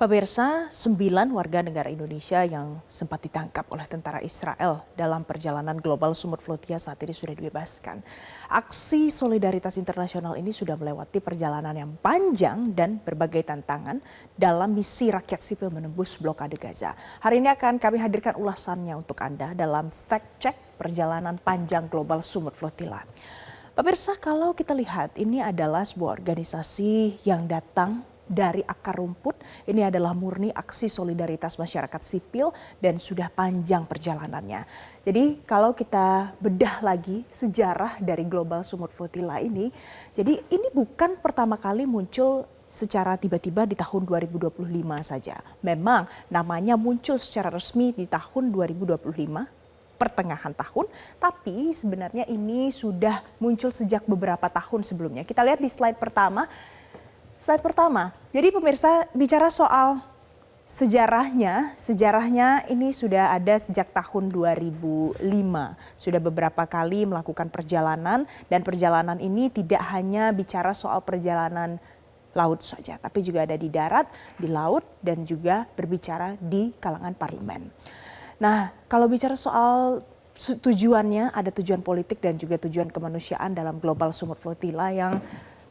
Pemirsa, 9 warga negara Indonesia yang sempat ditangkap oleh tentara Israel dalam perjalanan global Sumut Flotia saat ini sudah dibebaskan. Aksi solidaritas internasional ini sudah melewati perjalanan yang panjang dan berbagai tantangan dalam misi rakyat sipil menembus blokade Gaza. Hari ini akan kami hadirkan ulasannya untuk Anda dalam fact check perjalanan panjang global Sumut Flotilla. Pemirsa, kalau kita lihat ini adalah sebuah organisasi yang datang dari akar rumput. Ini adalah murni aksi solidaritas masyarakat sipil dan sudah panjang perjalanannya. Jadi kalau kita bedah lagi sejarah dari Global Sumut Flotilla ini, jadi ini bukan pertama kali muncul secara tiba-tiba di tahun 2025 saja. Memang namanya muncul secara resmi di tahun 2025. Pertengahan tahun, tapi sebenarnya ini sudah muncul sejak beberapa tahun sebelumnya. Kita lihat di slide pertama. Slide pertama, jadi pemirsa bicara soal sejarahnya ini sudah ada sejak tahun 2005. Sudah beberapa kali melakukan perjalanan dan perjalanan ini tidak hanya bicara soal perjalanan laut saja, tapi juga ada di darat, di laut dan juga berbicara di kalangan parlemen. Nah, kalau bicara soal tujuannya, ada tujuan politik dan juga tujuan kemanusiaan dalam Global Sumut Flotilla yang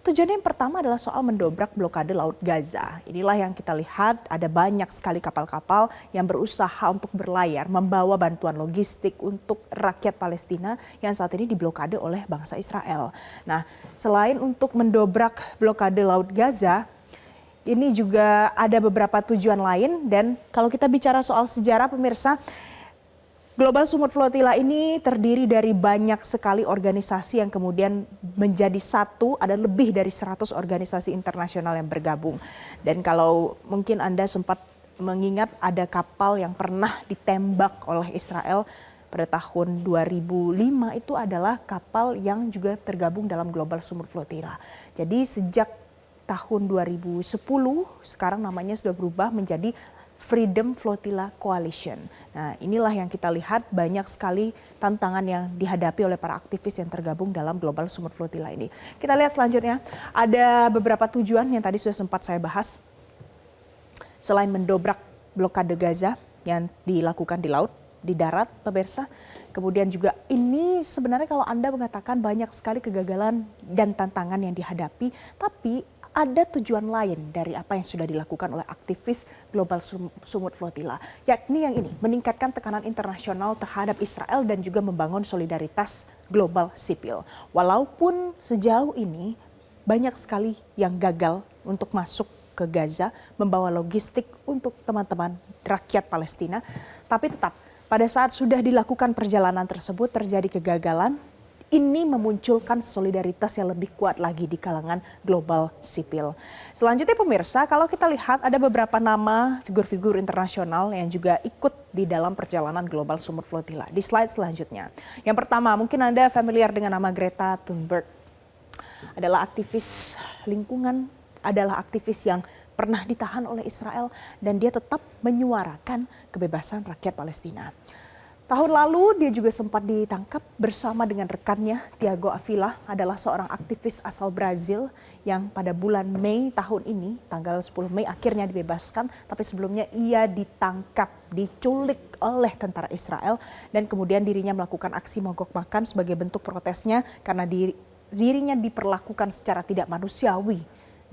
tujuannya yang pertama adalah soal mendobrak blokade Laut Gaza. Inilah yang kita lihat, ada banyak sekali kapal-kapal yang berusaha untuk berlayar, membawa bantuan logistik untuk rakyat Palestina yang saat ini diblokade oleh bangsa Israel. Nah, selain untuk mendobrak blokade Laut Gaza, ini juga ada beberapa tujuan lain. Dan kalau kita bicara soal sejarah, pemirsa, Global Sumut Flotilla ini terdiri dari banyak sekali organisasi yang kemudian menjadi satu, ada lebih dari 100 organisasi internasional yang bergabung. Dan kalau mungkin Anda sempat mengingat, ada kapal yang pernah ditembak oleh Israel pada tahun 2005, itu adalah kapal yang juga tergabung dalam Global Sumut Flotilla. Jadi sejak tahun 2010, sekarang namanya sudah berubah menjadi Freedom Flotilla Coalition. Nah, inilah yang kita lihat, banyak sekali tantangan yang dihadapi oleh para aktivis yang tergabung dalam Global Sumut Flotilla ini. Kita lihat selanjutnya, ada beberapa tujuan yang tadi sudah sempat saya bahas. Selain mendobrak blokade Gaza yang dilakukan di laut, di darat, pemirsa. Kemudian juga ini sebenarnya kalau Anda mengatakan banyak sekali kegagalan dan tantangan yang dihadapi, tapi ada tujuan lain dari apa yang sudah dilakukan oleh aktivis Global Sumut Flotilla, yakni yang ini, meningkatkan tekanan internasional terhadap Israel dan juga membangun solidaritas global sipil. Walaupun sejauh ini banyak sekali yang gagal untuk masuk ke Gaza, membawa logistik untuk teman-teman rakyat Palestina, tapi tetap pada saat sudah dilakukan perjalanan tersebut terjadi kegagalan. Ini memunculkan solidaritas yang lebih kuat lagi di kalangan global sipil. Selanjutnya pemirsa, kalau kita lihat ada beberapa nama figur-figur internasional yang juga ikut di dalam perjalanan Global Sumut Flotilla. Di slide selanjutnya. Yang pertama, mungkin Anda familiar dengan nama Greta Thunberg. Adalah aktivis lingkungan, adalah aktivis yang pernah ditahan oleh Israel dan dia tetap menyuarakan kebebasan rakyat Palestina. Tahun lalu dia juga sempat ditangkap bersama dengan rekannya Tiago Avila, adalah seorang aktivis asal Brazil yang pada bulan Mei tahun ini, tanggal 10 Mei akhirnya dibebaskan, tapi sebelumnya ia ditangkap, diculik oleh tentara Israel dan kemudian dirinya melakukan aksi mogok makan sebagai bentuk protesnya karena dirinya diperlakukan secara tidak manusiawi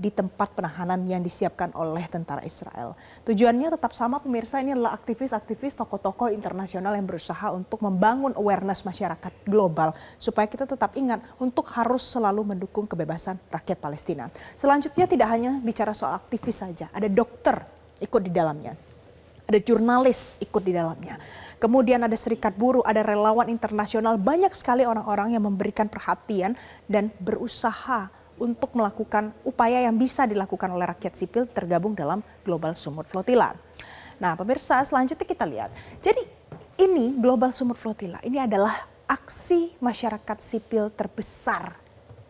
di tempat penahanan yang disiapkan oleh tentara Israel. Tujuannya tetap sama pemirsa, ini adalah aktivis-aktivis, tokoh-tokoh internasional yang berusaha untuk membangun awareness masyarakat global supaya kita tetap ingat untuk harus selalu mendukung kebebasan rakyat Palestina. Selanjutnya tidak hanya bicara soal aktivis saja, ada dokter ikut di dalamnya, ada jurnalis ikut di dalamnya. Kemudian ada serikat buruh, ada relawan internasional, banyak sekali orang-orang yang memberikan perhatian dan berusaha untuk melakukan upaya yang bisa dilakukan oleh rakyat sipil tergabung dalam Global Sumut Flotilla. Nah pemirsa, selanjutnya kita lihat. Jadi ini Global Sumut Flotilla, ini adalah aksi masyarakat sipil terbesar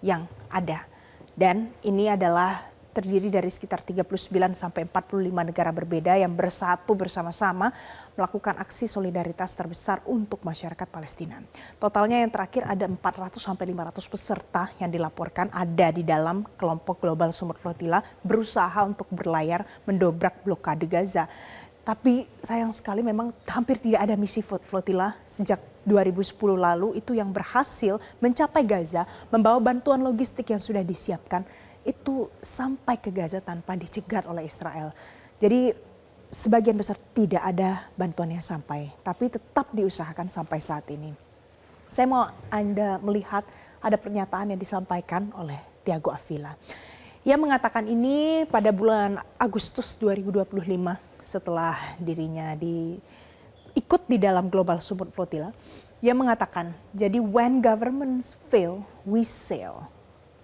yang ada. Dan ini adalah terdiri dari sekitar 39 sampai 45 negara berbeda yang bersatu bersama-sama melakukan aksi solidaritas terbesar untuk masyarakat Palestina. Totalnya yang terakhir ada 400 sampai 500 peserta yang dilaporkan ada di dalam kelompok Global Sumut Flotilla berusaha untuk berlayar mendobrak blokade Gaza. Tapi sayang sekali memang hampir tidak ada misi flotilla sejak 2010 lalu itu yang berhasil mencapai Gaza, membawa bantuan logistik yang sudah disiapkan itu sampai ke Gaza tanpa dicegat oleh Israel. Jadi sebagian besar tidak ada bantuan yang sampai, tapi tetap diusahakan sampai saat ini. Saya mau Anda melihat ada pernyataan yang disampaikan oleh Thiago Avila. Ia mengatakan ini pada bulan Agustus 2025 setelah dirinya ikut di dalam Global Sumut Flotilla. Ia mengatakan, jadi when governments fail, we sail.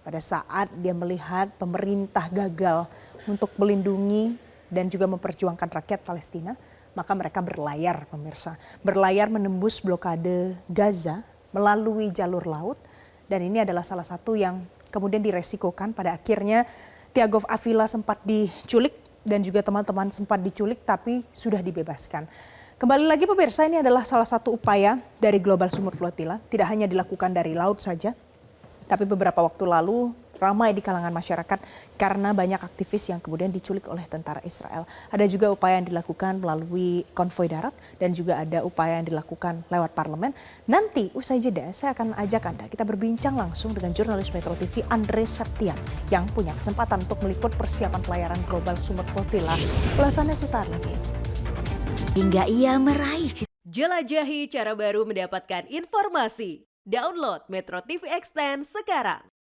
Pada saat dia melihat pemerintah gagal untuk melindungi dan juga memperjuangkan rakyat Palestina, maka mereka berlayar, pemirsa. Berlayar menembus blokade Gaza melalui jalur laut. Dan ini adalah salah satu yang kemudian diresikokan. Pada akhirnya Thiago Avila sempat diculik dan juga teman-teman sempat diculik tapi sudah dibebaskan. Kembali lagi pemirsa, ini adalah salah satu upaya dari Global Sumut Flotilla. Tidak hanya dilakukan dari laut saja, tapi beberapa waktu lalu ramai di kalangan masyarakat karena banyak aktivis yang kemudian diculik oleh tentara Israel. Ada juga upaya yang dilakukan melalui konvoi darat dan juga ada upaya yang dilakukan lewat parlemen. Nanti usai jeda saya akan ajak Anda kita berbincang langsung dengan jurnalis Metro TV Andre Septian yang punya kesempatan untuk meliput persiapan pelayaran Global Sumut Flotilla. Ulasannya sesaat lagi. Hingga ia meraih jelajahi cara baru mendapatkan informasi. Download Metro TV Extend sekarang.